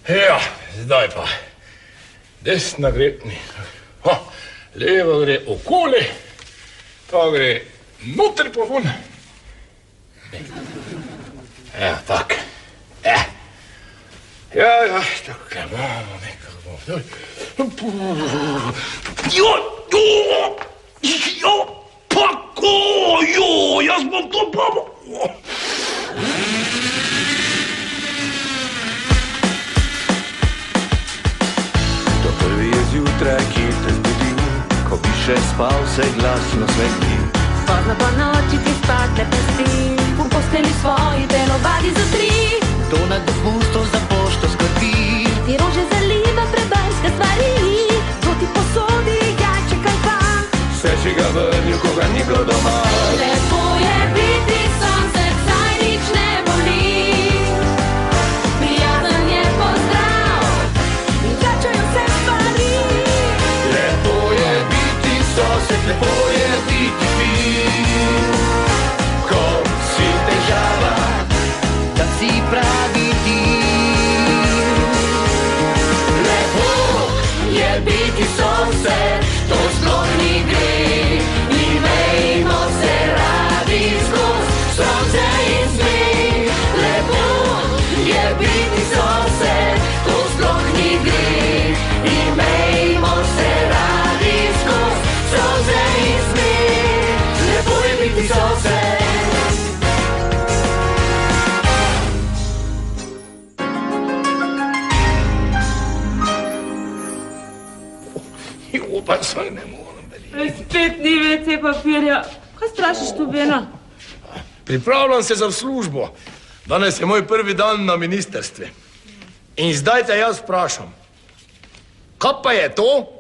Ja, zdaj pa. Desna gre, leva gre okoli, ta gre noter pa ven. Ja, tak. Ja, tako imamo nekako. Pa ko, jaz bom to babo. Zjutraj, ki te zbudil, ko bi še spal, se glasno smehnil. Pozno po noči ti spat ne pusti, v posteli svoji telovadi zotri. To nad dopustom za pošto skrbi, Ti rože zaliva prebrske stvari, to ti posodi jajček ali pa. vse si ga vrnil, ko ga ni bilo doma. Lepo je biti sonce, saj nič ne boli. Prijazen je pozdrav in vračajo se stvari. Lepo je biti sosed, lepo je biti fil. Ko si težava, da si pravi ti. Lepo je biti sosed, to sploh ni greh. Imejmo se radi skoz sonce in smeh. Lepo je biti sosed, to sploh ni greh. Imejmo se radi skoz sonce in smeh. Lepo je biti sosed. Pa saj ne morem verjeti. Spet ni WC papirja. Kaj strašiš tu, Beno? Pripravljam se za službo. Danes je moj prvi dan na ministrstvu. In zdaj te jaz vprašam. Kaj pa je to?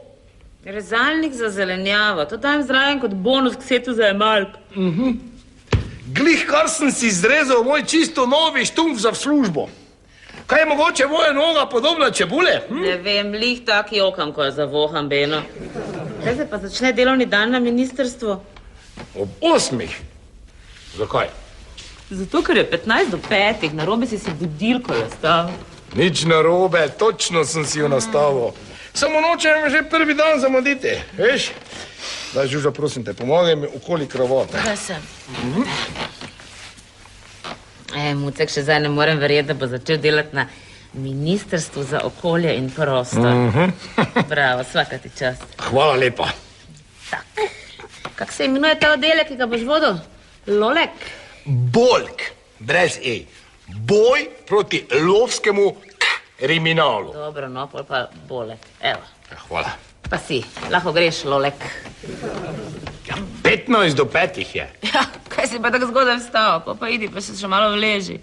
Rezalnik za zelenjavo. To dajem zraven kot bonus k setu za emalk. Glih, kar sem si izrezal moj čisto novi štumf za službo. Kaj je mogoče moja noga podobna čebule? Ne vem, lih tak jokam, ko jo zavoham, Beno. Kaj se pa začne delovni dan na ministrstvu? Ob 8. Zakaj? Zato, ker je 15 do 5, narobe si budilko nastavil. Nič narobe, točno sem si jo nastavil. Samo nočem že prvi dan zamuditi, veš? Daj, Žuža, prosim te, pomagaj mi okoli kravata. Da sem. Mucek, še zdaj ne morem verjeti, da bo začel delati na Ministrstvu za okolje in prostor. Bravo, svaka ti čast. Hvala lepa. Tak. Kak se imenuje ta oddelek, ki ga boš vodil? Lolek? Bolk, brez E. Boj proti lovskemu kriminalu. Dobro, no, pol pa Bolek. Evo. Hvala. Pa si, lahko greš, Lolek. Ja, 15 do 5 je. Ja, kaj si pa tako zgodaj vstal? Pa idi, pa se še malo vleži.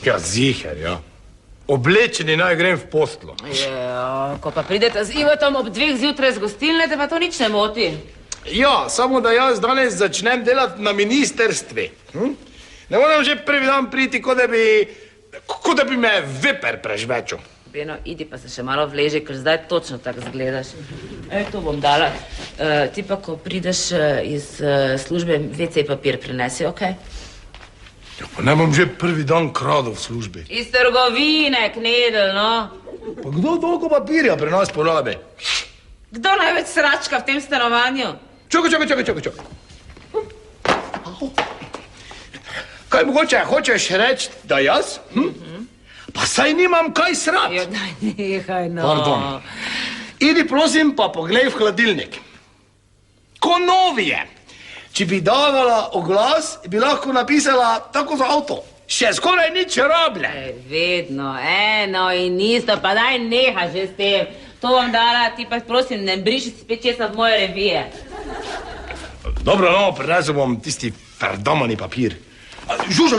Ja, ziher, ja. Oblečeni naj grem v postlo. Ja, ko pa pridete z Ivotom ob 2 zjutraj z gostilne, te pa to nič ne moti. Ja, samo da jaz danes začnem delati na ministrstvi. Ne moram že prvi dan priti, kot da bi me viper prežvečil. Beno, idi pa se še malo vleži, ker zdaj točno tako zgledaš. To bom dala. Ti pa, ko prideš iz službe, WC papir prinesi, okej? Ja, pa ne bom že prvi dan kradel v službi. Iz trgovine, knedel, no. Pa kdo toliko papirja pri nas porabi? Kdo največ sračka v tem stanovanju? Čakaj. Kaj mogoče hočeš reči, da jaz? Pa saj nimam kaj srati. Jo, daj, nehaj, no. Pardon. Idi, prosim, pa poglej v hladilnik. Ko novi je. Če bi davala oglas, bi lahko napisala tako za avto. Še skoraj nič rablje. Vedno, eno in isto, pa daj nehaj že s tem. To vam dala, ti pa prosim, ne briši spet česa v moje revije. Dobro, no, prinesel bom tisti perdamani papir. Žuža.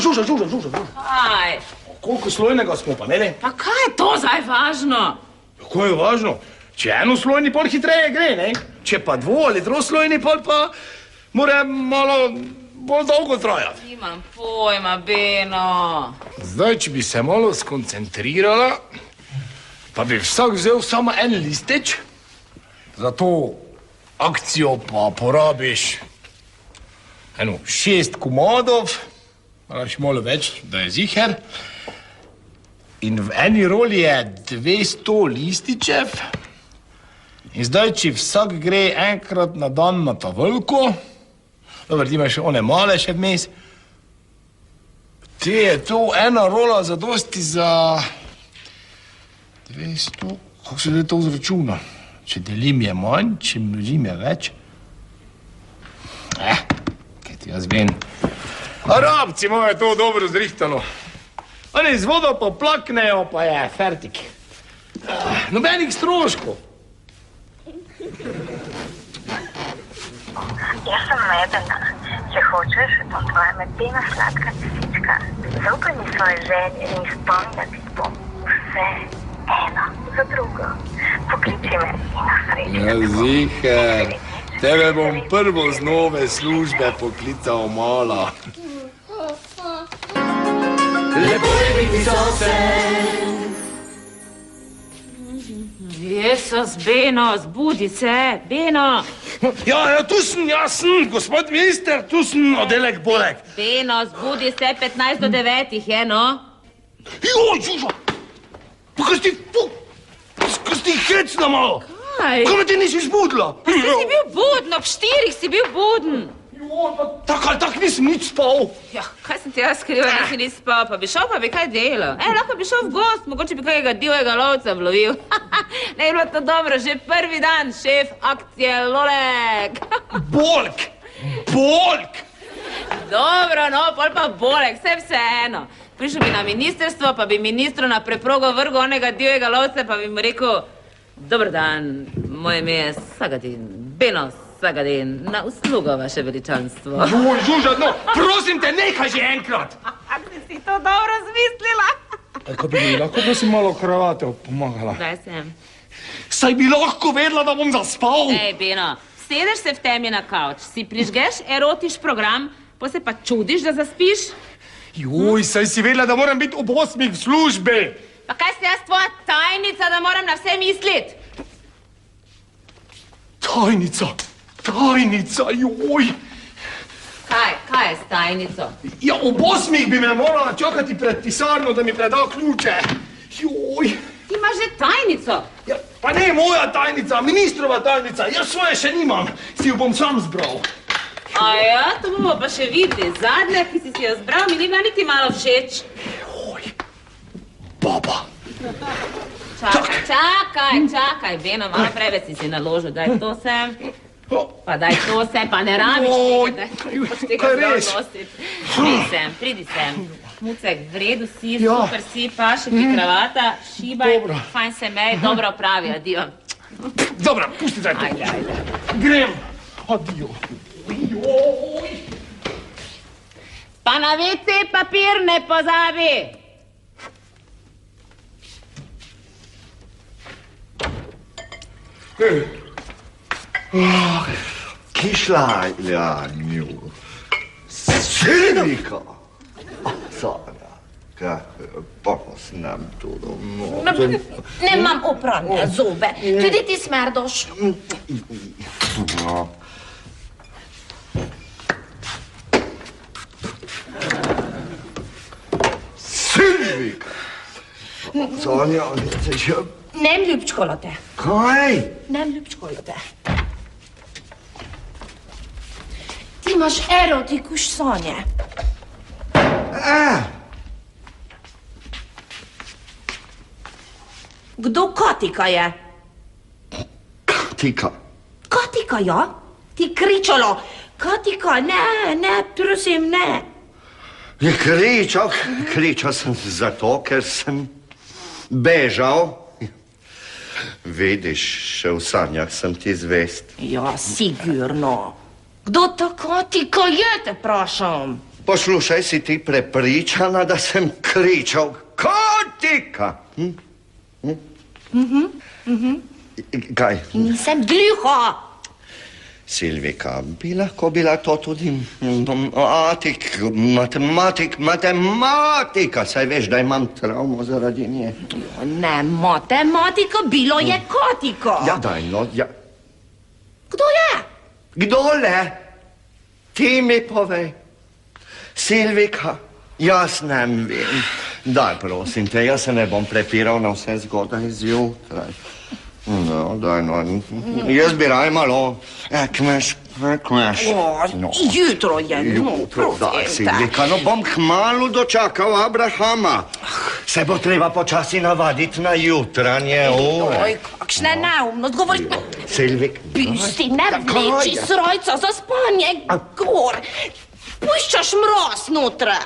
Kaj? koliko slojnega smo pa imeli? Pa kaj je to zdaj važno? Kako je važno? Če enoslojni, pol hitreje gre, ne? Če pa ali troslojni, pol pa mora malo bolj dolgo trajati. Nimam pojma, Beno. Zdaj, če bi se malo skoncentrirala, pa bi vsak vzel samo en listič, za to akcijo pa porabiš 6 komadov, moraš malo več, da je ziher. In v eni roli je 200 lističev. In zdaj, če vsak gre enkrat na dan na ta veliko, dobro, ti imaš one male še vmes, ti je to ena rola zadosti za 200, kako se da to zračuna? Če delim je manj, če množim je več. Kaj ti jaz vem. Arabci imajo to dobro zrihtano. Oni z vodo poplaknejo, pa je fertik. Nobenih stroškov. Jaz sem Medena. Če hočeš, bom tvoja medena sladka lisička. Zaupaj mi svoje želje in izpolnila ti bom vse eno za drugo. Pokliči me in na srečo. Ja, ziher. Tebe bom prvo z nove službe poklical mala. Lepo je biti sosed. Jezus, Beno, zbudi se, Beno. Ja, tu sem, jaz sem, gospod minister, tu sem, oddelek Bolek. Beno, zbudi se, 15 do 9 je, no? Joj, Žuža! Pa kaj si ti hecna malo? Kaj? Kaj me ti nisi zbudila? Pa si bil buden, ob 4 si bil buden. Joj, pa tak ali tak nisem nič spal. Ja, kaj sem ti jaz skriva, nisi ni spal, pa bi šel, pa bi kaj delal. Lahko bi šel v gost, mogoče bi kakega divjega lovca vlovil. Ne je bilo to dobro, že prvi dan, šef akcije Lolek. Bolk! Bolk! Dobro, no, pol pa Bolek, vseeno. Prišel bi na ministerstvo, pa bi ministru na preprogo vrgel onega divjega lovca, pa bi mu rekel: dober dan, moje ime je Sagadin, Beno Sagadin, na uslugo vaše veličanstvo. Joj, Žuža, no, prosim te, nehaj že enkrat. Si to dobro zmislila? Kaj bi mi lahko prosim malo kravate pomagala? Daj sem. Saj bi lahko vedela, da bom zaspal. Ej, Beno, sedeš se v temi na kavč, si prižgeš erotiš program, pa se pa čudiš, da zaspiš? Joj, saj si vedela, da moram biti ob 8 v službi. Pa kaj si jaz tvoja tajnica, da moram na vse misliti? Tajnica, joj. Kaj je s tajnico? Ja, ob 8 bi me morala čakati pred pisarno, da mi preda ključe. Joj. Ti imaš že tajnico. Ja, pa ne moja tajnica, ministrova tajnica. Jaz svoje še nimam, si jo bom sam zbral. A ja, to bomo pa še videli. Zadnja, ki si jo zbral, mi ni bila niti malo všeč. Joj, baba. Čakaj, Beno, malo preveč si naložil, daj to sem. Pa daj to sem, pa ne rabiš tega, kaj res? Pridi sem. Mucek, v redu si, super si, paše ti kravata, šibaj, fajn se mej, dobro opravi, adijo. Dobro, pusti zdaj to. Ajde. Grem, adijo. Joj. Pa na WC papir ne pozabi. Kišljanju. Silnika. Sada, pa snem to domov. Nemam oprane zobe, tudi ti smrdoš. Silvik! Sonja, če... Nem ljubčkolote. Kaj? Nem ljubčkolote. Ti imaš erotikuš Sonje. Kdo Katika je? Katika? Katika, ja? Ti kričalo. Katika, ne, prosim, ne. Je kričal sem zato, ker sem bežal. Vidiš, še v sanjah sem ti zvest. Ja, sigurno. Kdo ta Katika je, te prašam? Poslušaj, si ti prepričana, da sem kričal Kotika! Kaj? Nisem gluha. Silvika, bi lahko bila to tudi matematika, saj veš, da imam travmo zaradi nje. Ne matematika, bilo je kotiko. Ja, daj, no, ja. Kdo je? Kdo le? Ti mi povej. Silvika, jaz ne vem. Daj, prosim te, jaz se ne bom prepiral na vse zgodaj zjutraj. No, daj, no, jaz bi raj malo, kmeš. No. Jutro je, no, Daj, Silvika, no bom kmalu dočakal Abrahama. Se bo treba počasi navaditi na jutranje ure. Oj, kakšna neumnost, govori... Silvik. Pusti, ne vleči srajca za spanje, gor. Puščaš mroz notra.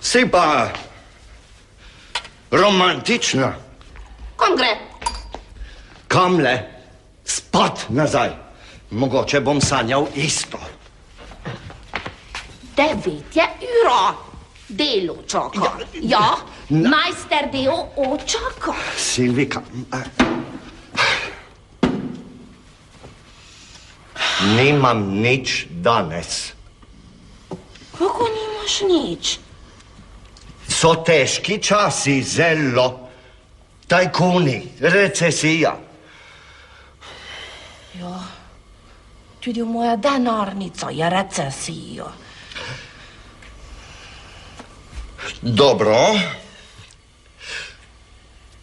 Si pa romantična. Kam gre? Kamle? Spat nazaj. Mogoče bom sanjal isto. 9 je ura. Delo čaka. Ja, majster del očaka. Silvika. Nimam nič danes. Kako nimaš nič? So težki časi, zelo. Tajkuni, recesija. Ja, tudi moja denarnica je recesija. Dobro.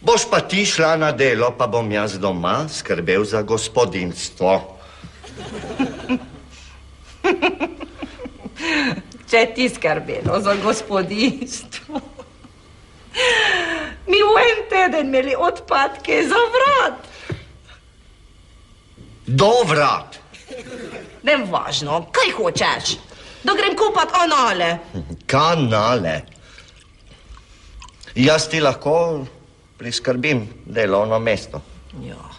Boš pa ti šla na delo, pa bom jaz doma skrbel za gospodinjstvo. Če ti skrbelo za gospodinjstvo. Mi v en teden imeli odpadke za vrat. Do vrat. Ne važno, kaj hočeš? Da grem kupat anale. Kanale. Jaz ti lahko priskrbim delovno mesto. Ja,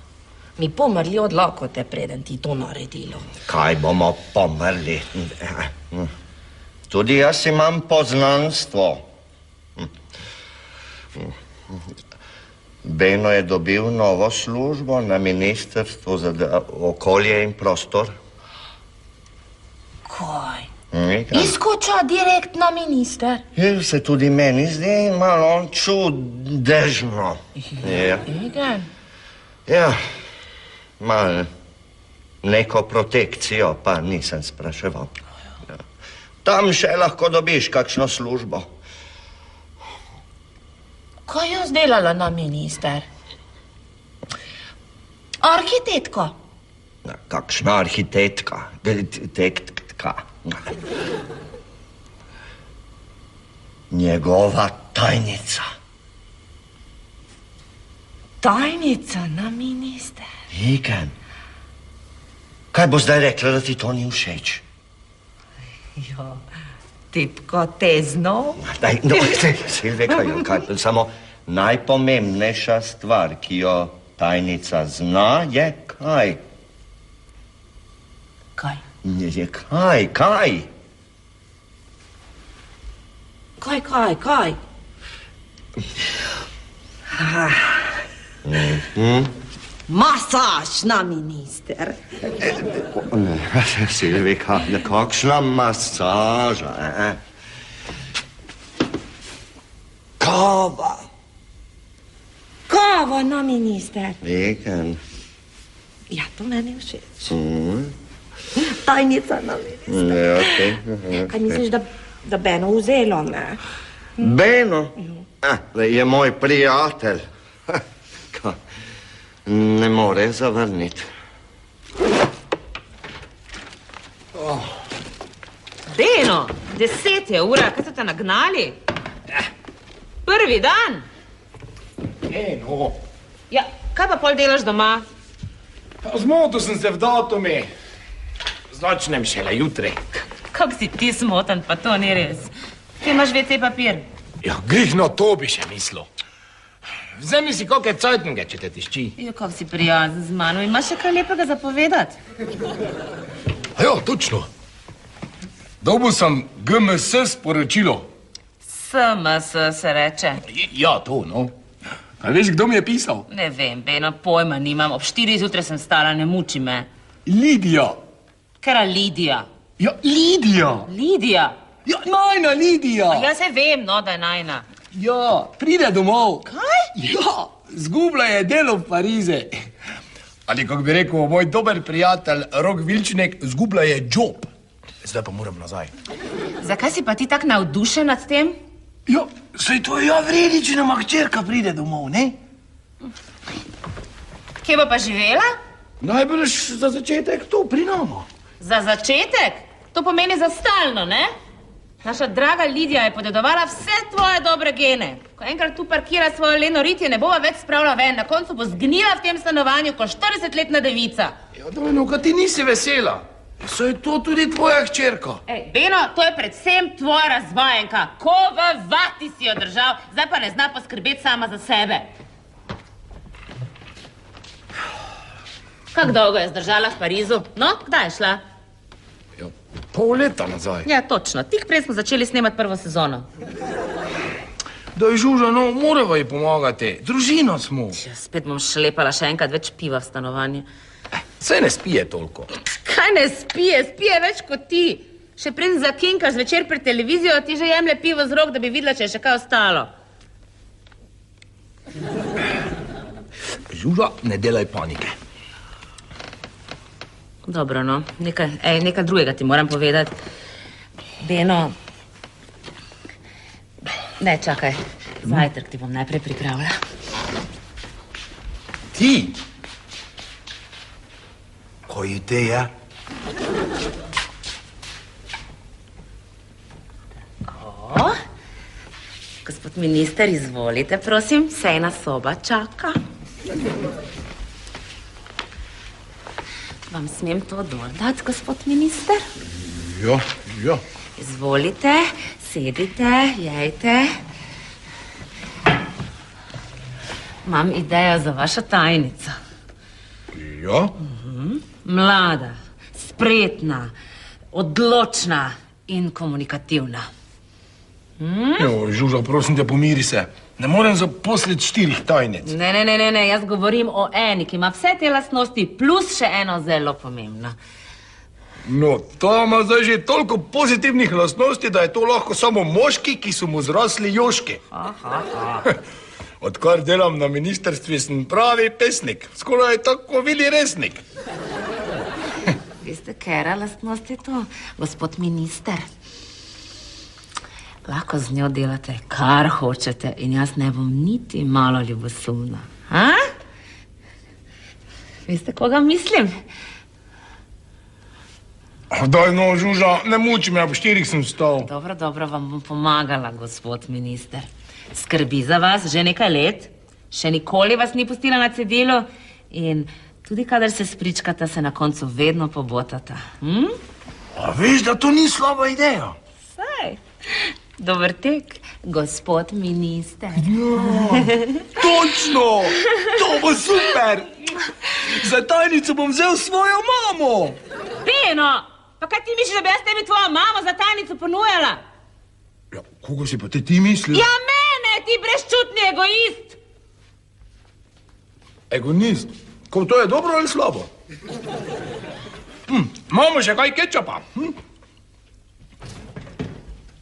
mi pomrli od lakote, preden ti to naredilo. Kaj bomo pomrli? Tudi jaz imam poznanstvo. Beno je dobil novo službo na Ministrstvu za okolje in prostor. Kaj? Nekaj. Izkoča direkt na minister. Se tudi meni zdi malo čudežno. Ja. Igen. Ja, malo neko protekcijo pa nisem spraševal. Ja. Tam še lahko dobiš kakšno službo. Kaj je zdelala na minister? Arhitektka. Kakšna arhitektka? Arhitektka. Njegova tajnica. Tajnica na minister. Igen. Kaj bo zdaj rekla, da ti to ni všeč? Ja, tipko tezno. Daj, no, Silvika, kaj, samo najpomembnejša stvar, ki jo tajnica zna, je kaj? Kaj? Je kaj? Kaj? Masaž na minister. Silvika, kakšna masaža, Kava. Kava na minister. Igen. Ja, to meni všeč. Tajnica na minister. Ja, okej. Kaj misliš, da Beno vzelo, ne? Beno? Je moj prijatelj. Ne more zavrniti. Beno, 10 je ura, kaj so te nagnali? Prvi dan. No. Ja, kaj pa pol delaš doma? Zmotil sem se v datumi. Začnem šele jutri. Kako si ti smotan, pa to ni res. Kje imaš WC papir? Ja, grihno to bi še mislil. Vzemi si kakšne cajtnge, če te tišči. Jo, kako si prijazen z mano. Imaš še kaj lepega zapovedati? Ja, točno. Dobil sem GMS sporočilo. SMS se reče. Ja, to, no. A veš, kdo mi je pisal? Ne vem, Beno, pojma nimam. Ob 4 zjutraj sem stala, ne muči me. Lidija. Kera Lidija? Ja, Lidija. Lidija? Ja, najna Lidija. Jaz se vem, no, da je najna. Ja, pride domov. Kaj? Ja, zgubila je delo v Parize. Ali, kako bi rekel moj dober prijatelj Rok Vilčnek, zgubila je job. Zdaj pa moram nazaj. Zakaj si pa ti tak navdušen nad tem? Ja, saj to je ja vredi, če nama hčerka pride domov, ne? Kje bo pa živela? Najbrž za začetek tu, pri nama. Za začetek? To pomeni za stalno, ne? Naša draga Lidija je podedovala vse tvoje dobre gene. Ko enkrat tu parkira svojo leno ritje, ne bova več spravila ven. Na koncu bo zgnila v tem stanovanju kot 40-letna devica. Ja, Dojno, ka ti nisi vesela. Saj je to tudi tvoja hčerka. Ej, Beno, to je predvsem tvoja razvajenka. Ko v vati si jo držal, zdaj pa ne zna poskrbeti sama za sebe. Kako dolgo je zdržala v Parizu? No, kdaj je šla? Ja, pol leta nazaj. Ja, točno. Tik prej smo začeli snemati prvo sezono. Da je Žuža, no, morava ji pomagati. Družina smo. Ja, spet bom šlepala še enkrat več piva v stanovanje. Saj ne spije toliko. Kaj ne spije? Spije več kot ti. Še preden zakinkaš zvečer pred televizijo, ti že jemlje pivo z rok, da bi videla, če je še kaj ostalo. Žuža, ne delaj panike. Dobro, no. Nekaj drugega ti moram povedati. Beno... Ne, čakaj. Zajtrk ti bom najprej pripravila. Ti? Kaj ideja? Tako. Gospod minister, izvolite, prosim. Sejna soba čaka. Vam smem to dol dati, gospod minister? Ja, ja. Izvolite, sedite, jejte. Imam idejo za vašo tajnico. Ja? Mlada, spretna, odločna in komunikativna. Jo, Žuža, prosim te, pomiri se. Ne morem zaposliti 4 tajnic. Ne, jaz govorim o eni, ki ima vse te lastnosti, plus še eno zelo pomembno. No, ta ima zdaj že toliko pozitivnih lastnosti, da je to lahko samo moški, ki so mu zrasli joški. Odkar delam na ministrstvu, sem pravi pesnik. Skoraj tako Vili Resnik. Veste, kera lastnost je to, gospod minister? Lahko z njo delate, kar hočete in jaz ne bom niti malo ljubosumna. Ha? Veste, koga mislim? Daj no, Žuža, ne muči me, ob 4 sem vstal. Dobro, vam bom pomagala, gospod minister. Skrbi za vas že nekaj let, še nikoli vas ni pustila na cedilu in tudi kadar se spričkata, se na koncu vedno pobotata. A veš, da to ni slaba ideja? Saj, dober tek, gospod minister. Ja, točno! To bo super! Za tajnico bom vzel svojo mamo! Beno, pa kaj ti misliš, da bi jaz tebi tvojo mamo za tajnico ponujala? Ja, koga si pa ti misliš? Ja, mene, ti brezčutni egoist! Egonist? Ko to je dobro ali slabo? Imamo še kaj kečapa?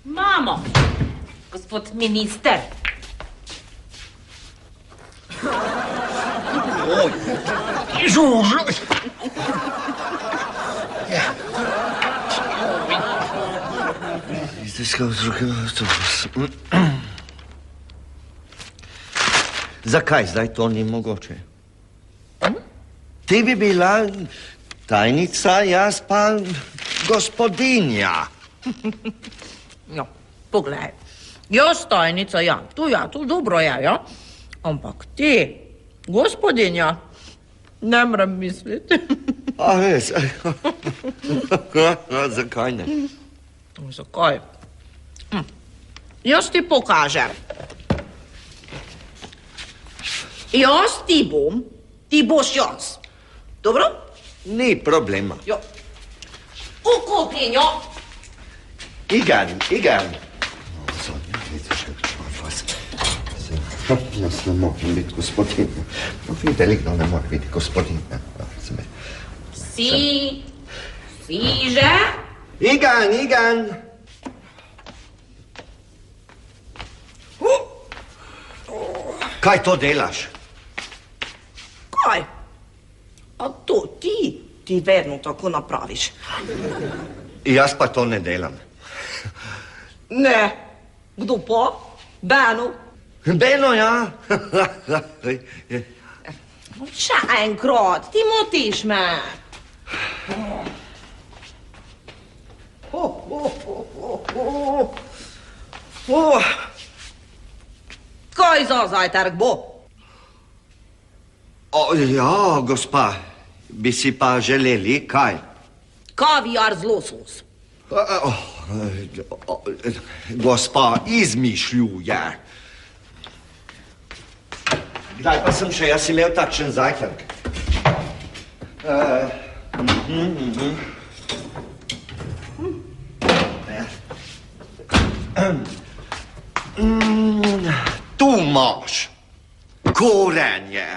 Mamo, gospod minister. Žuža! Zakaj zdaj to ni mogoče? Ti bi bila tajnica, jaz pa gospodinja. No, poglej. Jaz tajnica, ja, to dobro je, ja. Ampak ti, gospodinja, ne moram misliti. A res? Zakaj ne? Zakaj? Jaz ti pokažem. Jaz ti bom, ti boš jaz. Dobro? Ni problema. Jo. V kuhinjo. Igen. Sonja, vidiš, vas. Jaz ne morem biti gospodin. Videli, kdo ne more biti gospodin. Si že? Igen. Kaj to delaš? Kaj? A to ti vedno tako napraviš. Jaz pa to ne delam. Ne, kdo pa? Beno. Beno, ja. Še enkrat, ti motiš me. Kaj za zajtrk bo? Ja, gospa, bi si pa želeli kaj? Kaviar z losos. Gospa izmišljuje. Kdaj pa sem še jaz imel takšen zajtrk? Tu imaš korenje.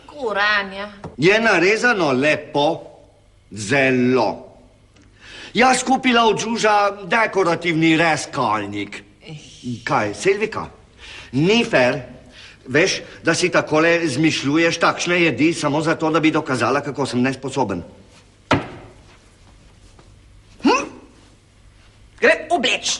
Korenje. Je narezano lepo, zelo. Jaz kupila od Žuža dekorativni rezkalnik. Kaj, Silvika? Ni fair, veš, da si takole zmišljuješ takšne jedi samo zato, da bi dokazala, kako sem nesposoben. Gre obleč.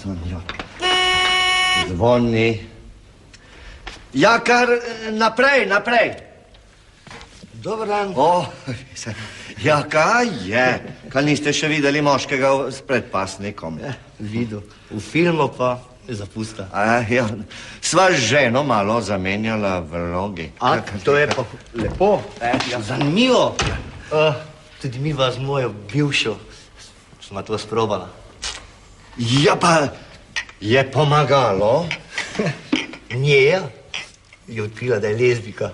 Sonja. Zvoni. Ja, kar naprej. Dobar dan. Ja, kaj je? Kaj niste še videli moškega s predpasnikom? Videl. V filmu pa zapusta. Ja. Sva z ženo malo zamenjala vlogi. To je pa lepo. Zanimivo. Tudi mi vas mojo bivšo smo to sprobala. Ja, pa je pomagalo. Nje je odkrila, da je lezbika.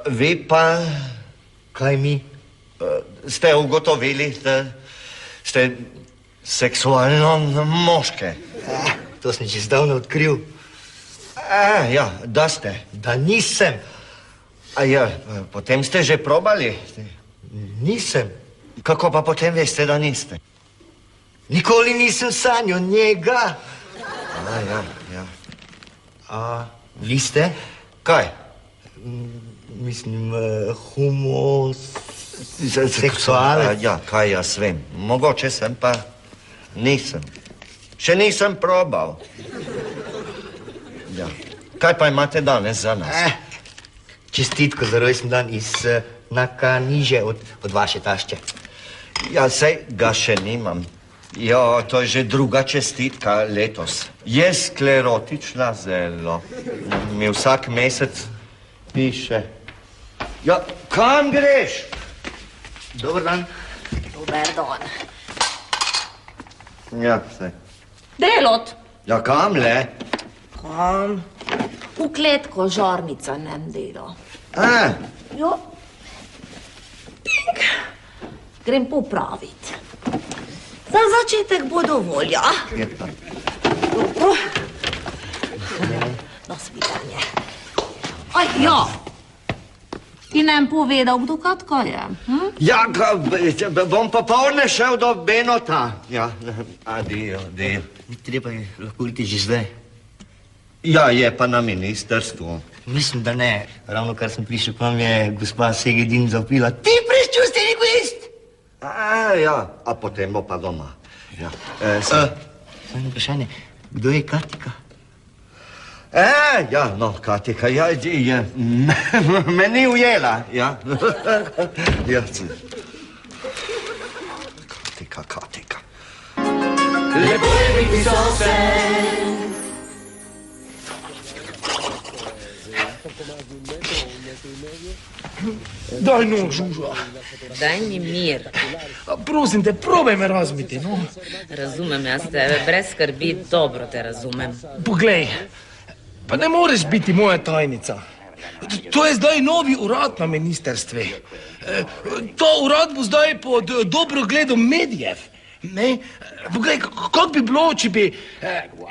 Vi pa Kaj mi? ste ugotovili, da ste seksualno moške. To sem že zdavno odkril. Ja, da ste. Da nisem. Potem ste že probali. Nisem. Kako pa potem veste, da niste? Nikoli nisem sanjal njega. Vi ste? Kaj? Mislim, seksualec. Ja, kaj jaz vem. Mogoče sem pa nisem. Še nisem probal. Ja. Kaj pa imate danes za nas? Čestitko za rojsten dan iz Nakaniže od vaše tašče. Ja, sej ga še nimam. Ja, to je že druga čestitka letos. Je sklerotična zelo. Mi vsak mesec piše. Ja, kam greš? Dobar dan. Dober dan. Ja, sej. Delot. Ja, kam le? Kam? V kletko žarnica nem delo. Jo. Pink. Grem popravit. Za začetek bo dovolj, ja? Na svidanje. Ja. Ti nam povedal, kdo Katka je? Ja, bom popoldne šel do Benota. Ja, adijo. Treba je lahko iti že zdaj. Ja, je pa na ministrstvu. Mislim, da ne. Ravno kar sem prišel k vam je gospa Segedin zavpila. Ti brezčustveni egoist! A potem bo pa doma. Ja. Samo vprašanje, kdo je Katika? Katika, je me ni ujela, ja. Ja, Katika. Lepo je biti sosed. Daj no, Žuža. Daj mi mir. Prosim te, probaj me razumeti, no. Razumem jaz tebe, brez skrbi, dobro te razumem. Poglej, pa ne moreš biti moja tajnica. To je zdaj novi urad na ministrstvu. Ta urad bo zdaj pod dobrogledom medijev. Ne? Poglej, kako bi bilo, če bi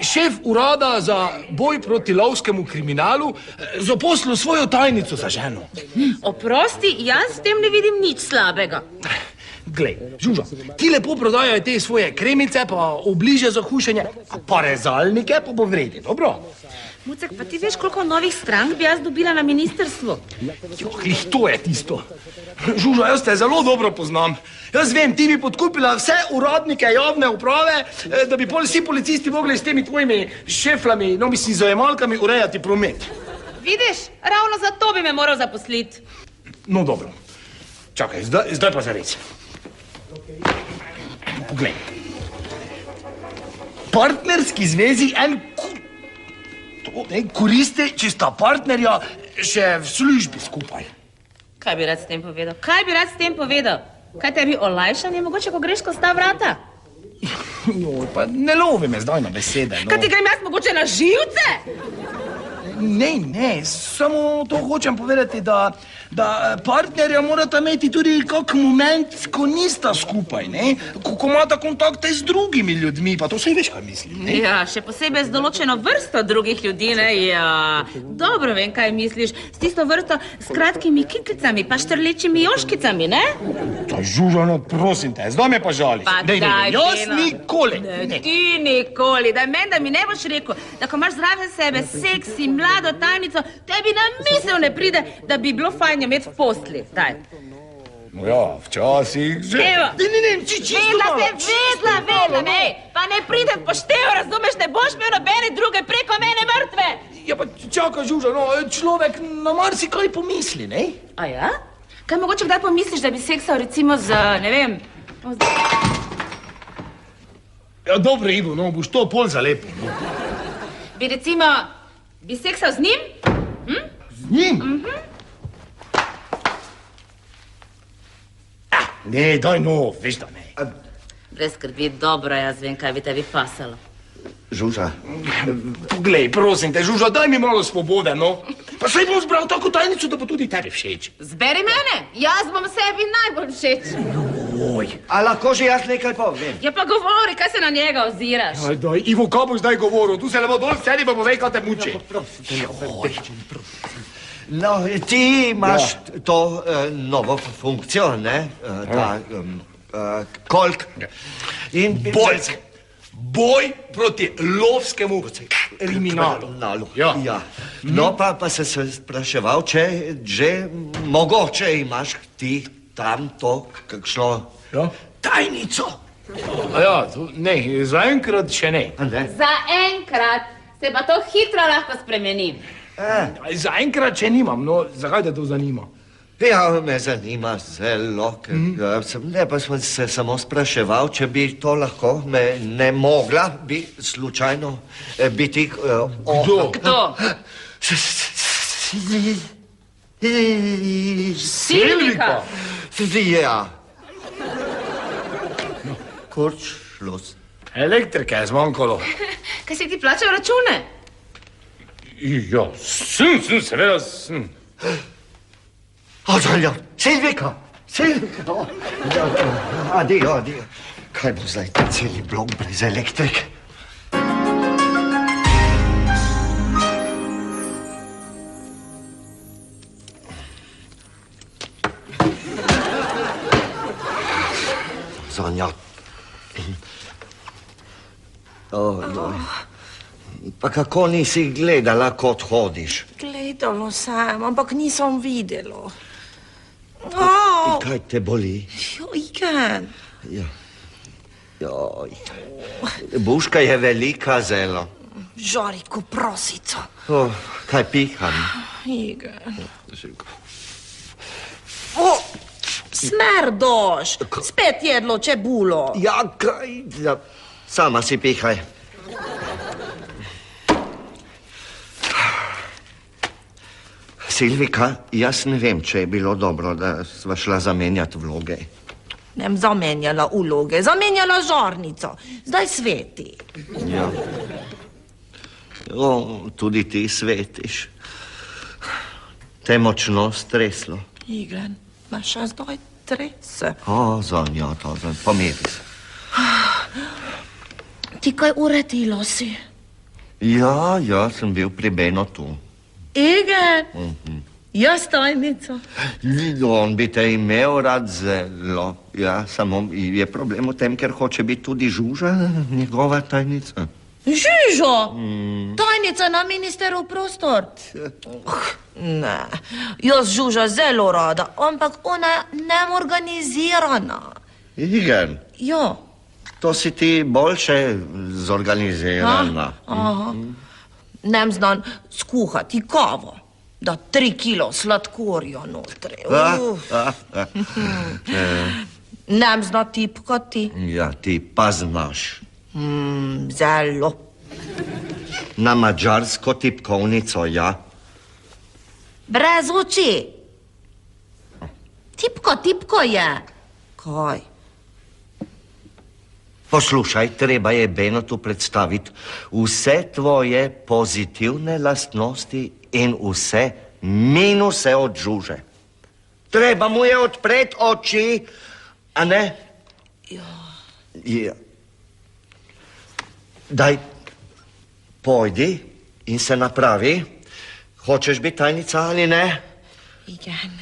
šef urada za boj proti lovskemu kriminalu zaposlil svojo tajnico za ženo. Oprosti, jaz s tem ne vidim nič slabega. Glej, Žuža, ti lepo prodajajo te svoje kremice, pa obliže za hušenje, pa rezalnike pa bo vredi, dobro? Mucek, pa ti veš, koliko novih strank bi jaz dobila na ministrstvu? To je tisto. Žuža, jaz te zelo dobro poznam. Jaz vem, ti bi podkupila vse uradnike javne uprave, da bi vsi policisti mogli s temi tvojimi šeflami, no mislim, zajemalkami urejati promet. Vidiš, ravno zato bi me moral zaposliti. No, dobro. Čakaj, zdaj pa zares. Poglej. Partnerski zvezi koristi, če sta partnerja še v službi skupaj. Kaj bi rad s tem povedal? Kaj bi rad s tem povedal? Kaj tebi olajšanje, mogoče, ko greš skozi ta vrata? Joj, pa ne lovi me zdaj na besede, no. Kaj ti grem jaz mogoče na živce? Ne, samo to hočem povedati, da partnerja morata imeti tudi kak moment, ko nista skupaj, ne? Ko imata kontakte z drugimi ljudmi, pa to saj veš, kaj mislim, ne? Ja, še posebej z določeno vrsto drugih ljudi, ne? Ja, dobro vem, kaj misliš. S tisto vrsto s kratkimi kiklicami, pa štrlečimi joškicami, ne? Daj, Žuža, no, prosim te, zdaj me pa žališ. Pa Dej, jaz Tina. nikoli. Ne, ti nikoli. Daj meni, da mi ne boš rekel, da ko imaš zraven sebe seksi, mlado tajnico, tebi na misel ne pride, da bi bilo fajn imeti v postli. Daj. No ja, včasih že. Evo. Ne, čisto Vedla, ej. Pa ne pride v poštev, razumeš, ne boš imel nobene druge preko mene mrtve. Ja, pa čakaj, Žuža, no, človek na marsikaj pomisli, ne? A ja? Kaj mogoče kdaj pomisliš, da bi seksal recimo z, ne vem... Ja, dobro, Ivo, no, boš to pol zalepil. No. Bi recimo... Bi seksal z njim? Z njim? Ne, daj no, veš da ne. Brez skrbi, dobro, jaz vem, kaj bi tebi pasalo. Žuža, Poglej, prosim te, Žuža, daj mi malo svobode, no. Pa saj bom zbral tako tajnico, da bo tudi tebi všeč. Zberi mene, jaz bom sebi najbolj všeč. Oj. a lahko že jaz nekaj povem? Ja pa govori, kaj se na njega oziraš. Aj, daj, Ivo, kaj boš zdaj govoril? Tu se lepo dol sedi, pa povej, kaj te muči. No, ti imaš to novo funkcijo, ne? Kolk. In Boljc. Boj proti lovskemu kriminalu. Ja. No, pa se spraševal, če že mogoče imaš ti tam to kakšno tajnico. A ja, ne, zaenkrat še ne. Zaenkrat se pa to hitro lahko spremeni. Zaenkrat še nimam, no, zakaj te to zanima? Ja, me zanima zelo, ker sem se samo spraševal, če bi to lahko ne mogla bi slučajno biti... Kdo? Silvika? Ja. Kurz, Schluss. Elektrike je zmanjkalo. Kaj si ti plačal račune? Ja, seveda sem. Odalja, Silvika! Adio. Kaj bo zdaj ta celi blok brez elektrike? Sonja. Pa kako nisi gledala, kot hodiš? Gledalo sem, ampak nisem videlo. In kaj te boli? Jojken. Joj. Buška je velika zelo. Žari ko prosico. Kaj piham? Jojken. Smerdoš, spet jedlo čebulo. Ja, kaj? Ja, sama si pihaj. Silvika, jaz ne vem, če je bilo dobro, da sva šla zamenjati vloge. Nem zamenjala uloge, zamenjala žarnico. Zdaj sveti. Ja. Tudi ti svetiš. Te močno streslo. Igen, ma še zdaj trese. Zonja, pomiri se. Ti kaj uredilo si? Ja, sem bil pri Benotu. Igen, jaz tajnico. On bi te imel rad zelo. Ja, samo je problem v tem, ker hoče biti tudi Žuža, njegova tajnica. Žužo? Tajnica na ministerov prostor? Ne, jaz Žuža zelo rada, ampak ona je neorganizirana. Igen, Ja. to si ti boljše zorganizirana. Aha. Nem znam skuhati kavo, da 3 kilo sladkorja notri. Nem zna tipkati. Ja, ti pa znaš. Zelo. Na mađarsko tipkovnico, ja. Brez oči. Tipko je. Kaj? Poslušaj, treba je Benotu predstaviti vse tvoje pozitivne lastnosti in vse minuse od Žuže. Treba mu je odpreti oči, a ne? Ja. Daj, pojdi in se napravi. Hočeš biti tajnica ali ne?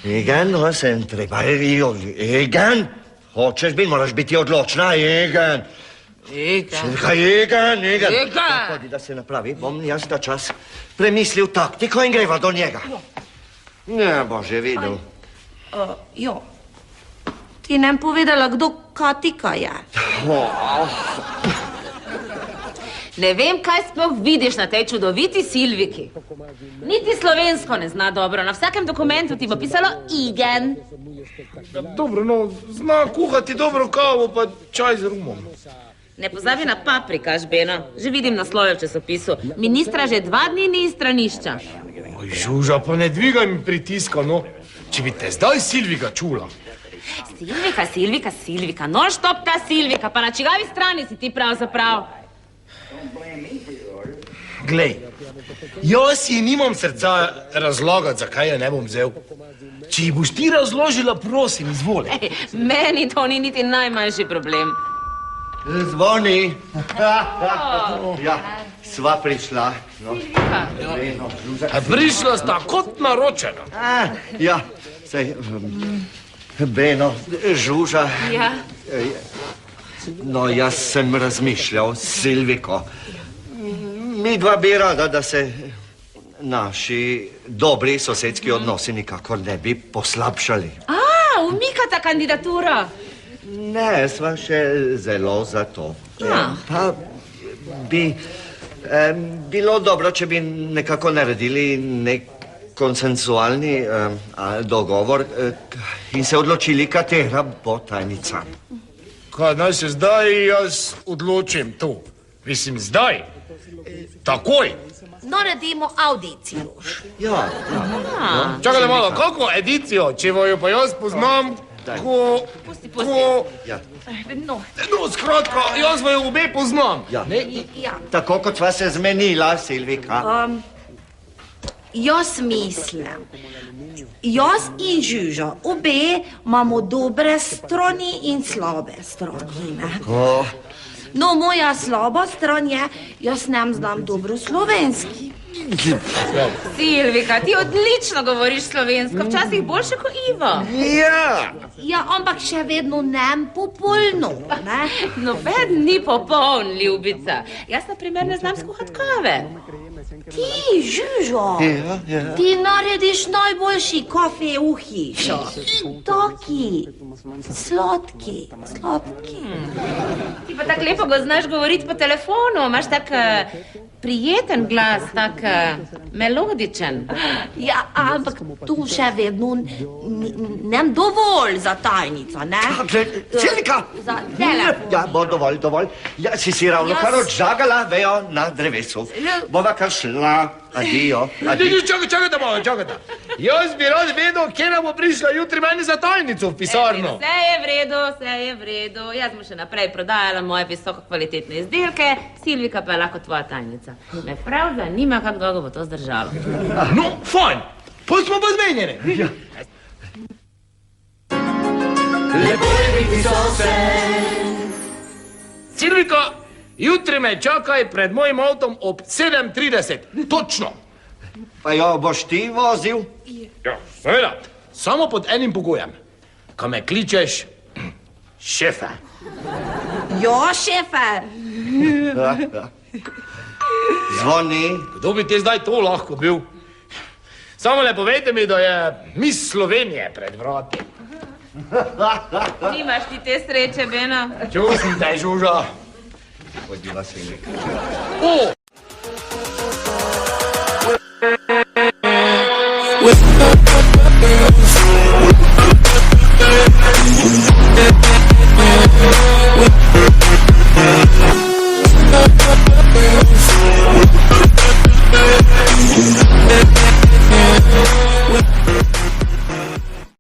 Igen, no, se treba. Igen, hočeš biti, moraš biti odločna. Igen. Pojdi, da se napravi. Bom jaz ta čas premislil taktiko in greva do njega. Ne, bože, videl. Jo. Ti nem povedala, kdo Katika je. Ne vem, kaj sploh vidiš na tej čudoviti Silviki. Niti slovensko ne zna dobro. Na vsakem dokumentu ti bo pisalo Igen. Dobro, no, zna kuhati dobro kavo, pa čaj z rumom. Ne pozabi na paprikaš, Beno. Že vidim naslove v časopisu. Ministra že 2 dni ni iz stranišča. Oj, Žuža, pa ne dvigaj mi pritiska, no. Če bi te zdaj Silvika čula. Silvika, non-stop ta Silvika, pa na čigavi strani si ti pravzaprav. Glej, jaz ji nimam srca razlagati, zakaj je ne bom vzel. Če ji boš ti razložila, prosim, izvoli. Meni to ni niti najmanjši problem. Zvoni. Ja, sva prišla. Prišla sta kot naročena. Ja, sej, Beno, Žuža. Ja. No, jaz sem razmišljal, Silviko. Midva bi rada, da se naši dobri sosedski odnosi nikakor ne bi poslabšali. Umikata kandidaturo. Ne, sva še zelo za to. Pa bi bilo dobro, če bi nekako naredili nek konsensualni dogovor in se odločili, katera bo tajnica. Kaj, naj se zdaj jaz odločim to? Mislim, zdaj. Takoj. Naredimo audicijo. Ja. Čakajte malo, kako edicijo? Če jo pa jaz poznam, Pusti. Ja. No, skratka, jaz jo obe poznam. Ja. ja. Tako kot sva se zmenila, Silvika. Jaz mislim, jaz in Žuža, obe imamo dobre strani in slabe strani, ne? No, moja slaba stran je, jaz nem znam dobro slovenski. Silvika, ti odlično govoriš slovensko, včasih boljše kot Ivo. Ja, ampak še vedno nem popolno, ne? Noben ni popoln, ljubica. Jaz, na primer, ne znam skuhati kave. Ti, Žužo, ti narediš najboljši kafe v hišo. Taki, sladki. Ti pa tako lepo ga znaš govoriti po telefonu, imaš tak prijeten glas, tak melodičen. Ja, ampak tu še vedno nem dovolj za tajnico, ne? Silvika! Za telefon. Ja, bo dovolj. Ja, si ravno kar odžagala vejo na drevesu. Bova kar šla. Adijo. Čakajte malo, čakajte. Jaz bi rad vedel, kje nam bo prišla jutri meni za tajnico v pisarno. Vse je v redu, vse je v redu. Jaz bom še naprej prodajala moje visoko kvalitetne izdelke, Silvika pa je lahko tvoja tajnica. Me prav zanima, kako dolgo bo to zdržalo. No, fajn, pa smo pa zmenjeni. Lepo je biti sosed. Silvika, jutri me čakaj pred mojim avtom ob 7:30, točno. Pa jo boš ti vozil? Ja, seveda. Samo pod enim pogojem. Ko me kličeš, šefe. Ja, šefe. Zvoni. Kdo bi ti zdaj to lahko bil? Samo ne povejte mi, da je mis Slovenije pred vrati. Nimaš ti te sreče, Beno? Čutim te, Žuža. Pojdiva, Silvika. O!